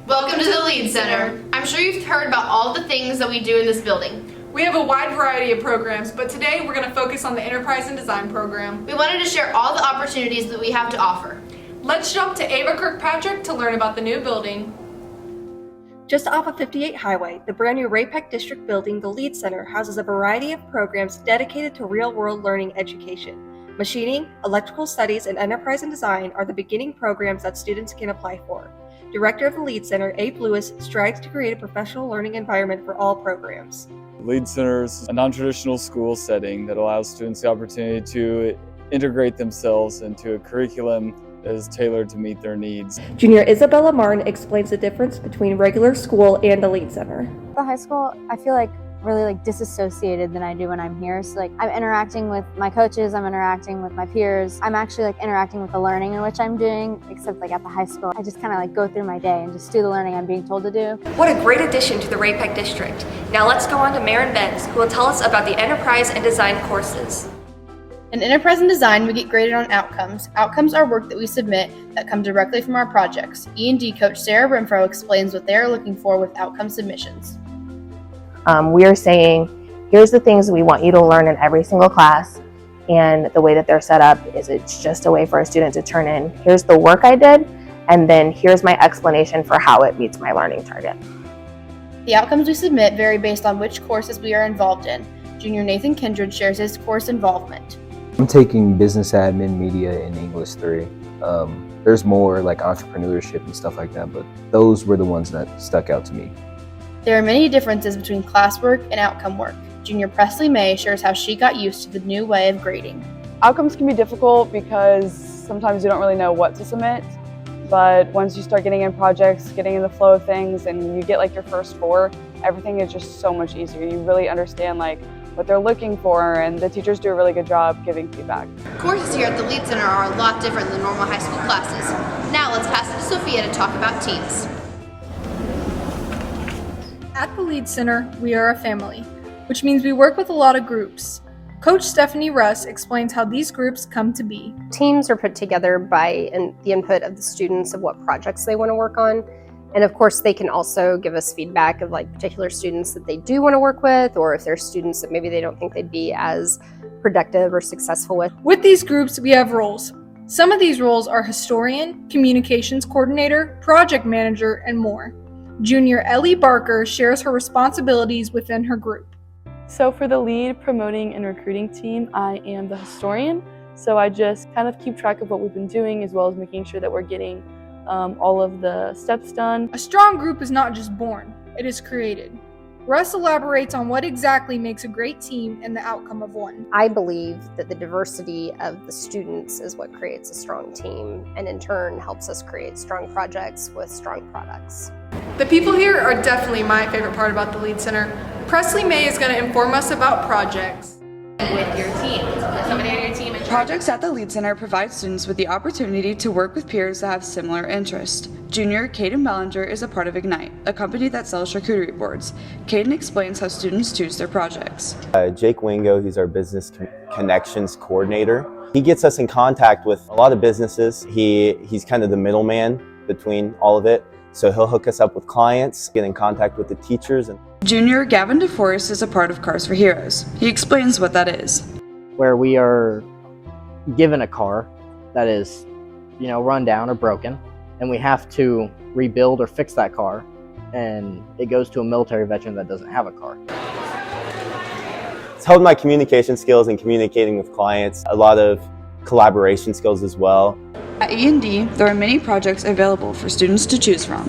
Welcome to the Lead Center. I'm sure you've heard about all the things that we do in this building. We have a wide variety of programs, but today we're going to focus on the Enterprise and Design program. We wanted to share all the opportunities that we have to offer. Let's jump to Ava Kirkpatrick to learn about the new building. Just off of 58 Highway, the brand new Ray-Pec District building, the Lead Center, houses a variety of programs dedicated to real-world learning education. Machining, electrical studies, and enterprise and design are the beginning programs that students can apply for. Director of the Lead Center, Abe Lewis, strives to create a professional learning environment for all programs. Lead Center is a non-traditional school setting that allows students the opportunity to integrate themselves into a curriculum that is tailored to meet their needs. Junior Isabella Martin explains the difference between regular school and the Lead Center. The high school, I feel really disassociated than I do when I'm here. So I'm interacting with my coaches, I'm interacting with my peers. I'm actually interacting with the learning in which I'm doing, except at the high school, I just kind of go through my day and just do the learning I'm being told to do. What a great addition to the Ray-Pec District. Now let's go on to Maren Benz, who will tell us about the Enterprise and Design courses. In Enterprise and Design, we get graded on outcomes. Outcomes are work that we submit that come directly from our projects. E&D coach Sarah Brimfro explains what they are looking for with outcome submissions. We are saying, here's the things we want you to learn in every single class, and the way that they're set up is it's just a way for a student to turn in, here's the work I did, and then here's my explanation for how it meets my learning target. The outcomes we submit vary based on which courses we are involved in. Junior Nathan Kindred shares his course involvement. I'm taking Business Admin, Media, and English 3. There's more entrepreneurship and stuff like that, but those were the ones that stuck out to me. There are many differences between classwork and outcome work. Junior Presley May shares how she got used to the new way of grading. Outcomes can be difficult because sometimes you don't really know what to submit, but once you start getting in projects, getting in the flow of things, and you get your first 4, everything is just so much easier. You really understand what they're looking for, and the teachers do a really good job giving feedback. Courses here at the Lead Center are a lot different than normal high school classes. Now let's pass it to Sophia to talk about teams. At the Lead Center, we are a family, which means we work with a lot of groups. Coach Stephanie Russ explains how these groups come to be. Teams are put together by the input of the students of what projects they want to work on. And of course, they can also give us feedback of particular students that they do want to work with, or if there's students that maybe they don't think they'd be as productive or successful with. With these groups, we have roles. Some of these roles are historian, communications coordinator, project manager, and more. Junior Ellie Barker shares her responsibilities within her group. So for the lead promoting and recruiting team, I am the historian. So I just kind of keep track of what we've been doing, as well as making sure that we're getting all of the steps done. A strong group is not just born, it is created. Russ elaborates on what exactly makes a great team and the outcome of one. I believe that the diversity of the students is what creates a strong team, and in turn helps us create strong projects with strong products. The people here are definitely my favorite part about the Lead Center. Presley May is going to inform us about projects. With your team, somebody on your team. Projects at the Lead Center provide students with the opportunity to work with peers that have similar interests. Junior Caden Bellinger is a part of Ignite, a company that sells charcuterie boards. Caden explains how students choose their projects. Jake Wingo, he's our business connections coordinator. He gets us in contact with a lot of businesses. He's kind of the middleman between all of it. So he'll hook us up with clients, get in contact with the teachers. Junior Gavin DeForest is a part of Cars for Heroes. He explains what that is. Where we are given a car that is, run down or broken, and we have to rebuild or fix that car, and it goes to a military veteran that doesn't have a car. It's helped my communication skills and communicating with clients, a lot of collaboration skills as well. At E&D, there are many projects available for students to choose from.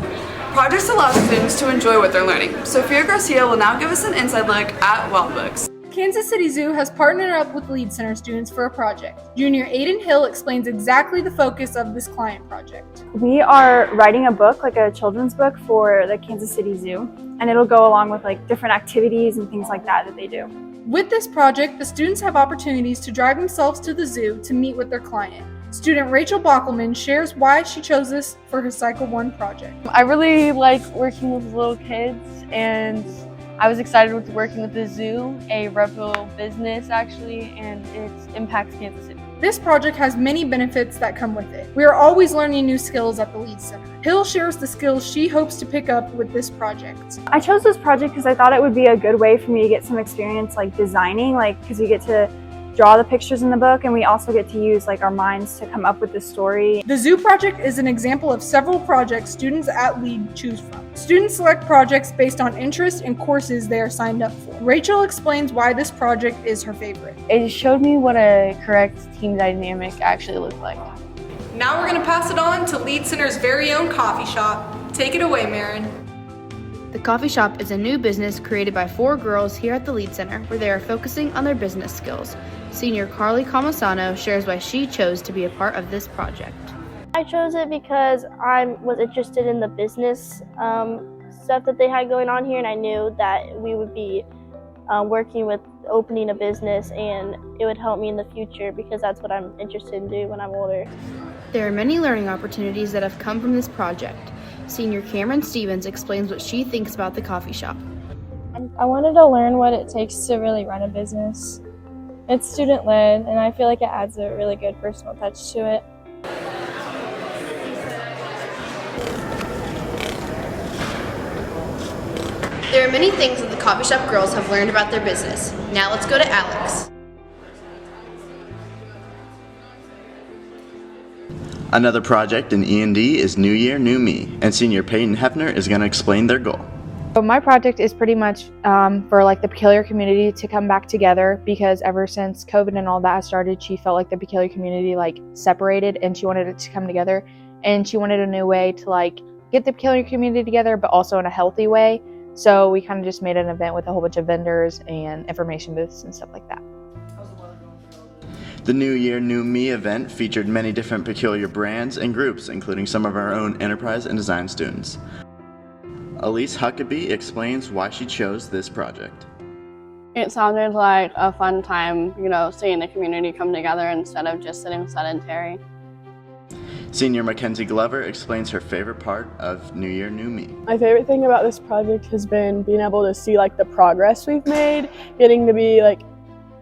Projects allow students to enjoy what they're learning. Sophia Garcia will now give us an inside look at Wildbooks. Kansas City Zoo has partnered up with Lead Center students for a project. Junior Aiden Hill explains exactly the focus of this client project. We are writing a book, a children's book for the Kansas City Zoo, and it'll go along with different activities and things like that they do. With this project, the students have opportunities to drive themselves to the zoo to meet with their client. Student Rachel Bockelman shares why she chose this for her Cycle 1 project. I really like working with little kids, and I was excited with working with the zoo, a reputable business actually, and it impacts Kansas City. This project has many benefits that come with it. We are always learning new skills at the Lead Center. Hill shares the skills she hopes to pick up with this project. I chose this project because I thought it would be a good way for me to get some experience designing, because we get to draw the pictures in the book and we also get to use our minds to come up with the story. The Zoo project is an example of several projects students at Lead choose from. Students select projects based on interest and courses they are signed up for. Rachel explains why this project is her favorite. It showed me what a correct team dynamic actually looked like. Now we're going to pass it on to Lead Center's very own coffee shop. Take it away, Marin. The coffee shop is a new business created by 4 girls here at the Lead Center where they are focusing on their business skills. Senior Carly Camasano shares why she chose to be a part of this project. I chose it because I was interested in the business stuff that they had going on here, and I knew that we would be working with opening a business and it would help me in the future because that's what I'm interested in doing when I'm older. There are many learning opportunities that have come from this project. Senior Cameron Stevens explains what she thinks about the coffee shop. I wanted to learn what it takes to really run a business. It's student-led, and I feel like it adds a really good personal touch to it. There are many things that the coffee shop girls have learned about their business. Now let's go to Alex. Another project in E&D is New Year, New Me, and Senior Peyton Hefner is going to explain their goal. So my project is pretty much for the peculiar community to come back together, because ever since COVID and all that started, she felt like the peculiar community separated, and she wanted it to come together, and she wanted a new way to get the peculiar community together, but also in a healthy way. So we kind of just made an event with a whole bunch of vendors and information booths and stuff like that. The New Year, New Me event featured many different peculiar brands and groups, including some of our own enterprise and design students. Elise Huckabee explains why she chose this project. It sounded like a fun time, seeing the community come together instead of just sitting sedentary. Senior Mackenzie Glover explains her favorite part of New Year, New Me. My favorite thing about this project has been being able to see the progress we've made, getting to be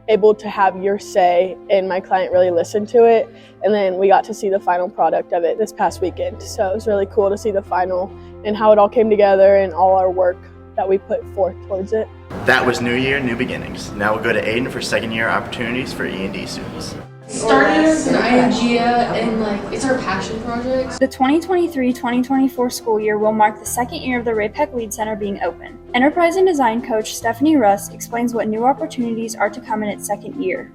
able to have your say and my client really listened to it, and then we got to see the final product of it this past weekend. So it was really cool to see the final and how it all came together and all our work that we put forth towards it. That was New Year, New Beginnings. Now we'll go to Aiden for second year opportunities for E&D students. Starting as an INGA and it's our passion project. The 2023-2024 school year will mark the second year of the RAPEC Lead Center being open. Enterprise and Design coach Stephanie Russ explains what new opportunities are to come in its second year.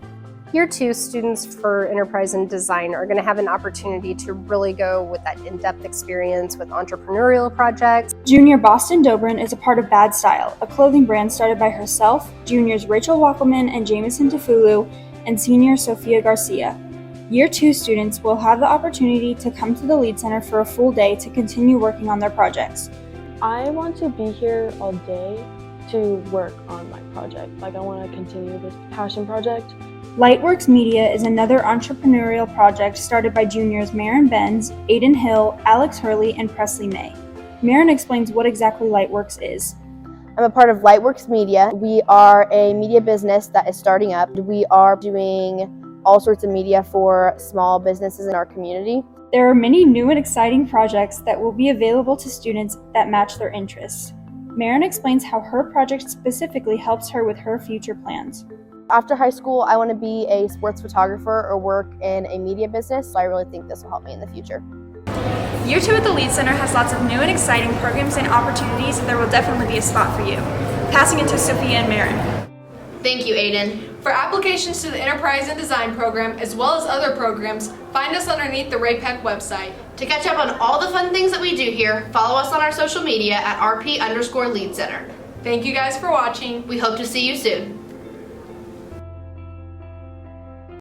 Year 2 students for Enterprise and Design are going to have an opportunity to really go with that in-depth experience with entrepreneurial projects. Junior Boston Dobrin is a part of Bad Style, a clothing brand started by herself, juniors Rachel Wackelman and Jamison Tafulu, and senior Sophia Garcia. Year 2 students will have the opportunity to come to the Lead Center for a full day to continue working on their projects. I want to be here all day to work on my project. I want to continue this passion project. Lightworks Media is another entrepreneurial project started by juniors Marin Benz, Aiden Hill, Alex Hurley, and Presley May. Marin explains what exactly Lightworks is. I'm a part of Lightworks Media. We are a media business that is starting up. We are doing all sorts of media for small businesses in our community. There are many new and exciting projects that will be available to students that match their interests. Marin explains how her project specifically helps her with her future plans. After high school, I want to be a sports photographer or work in a media business, so I really think this will help me in the future. Year 2 at the Lead Center has lots of new and exciting programs and opportunities, and there will definitely be a spot for you. Passing it to Sophia and Marin. Thank you, Aiden. For applications to the Enterprise and Design program, as well as other programs, find us underneath the RAPEC website. To catch up on all the fun things that we do here, follow us on our social media at RP_Lead Center. Thank you guys for watching. We hope to see you soon.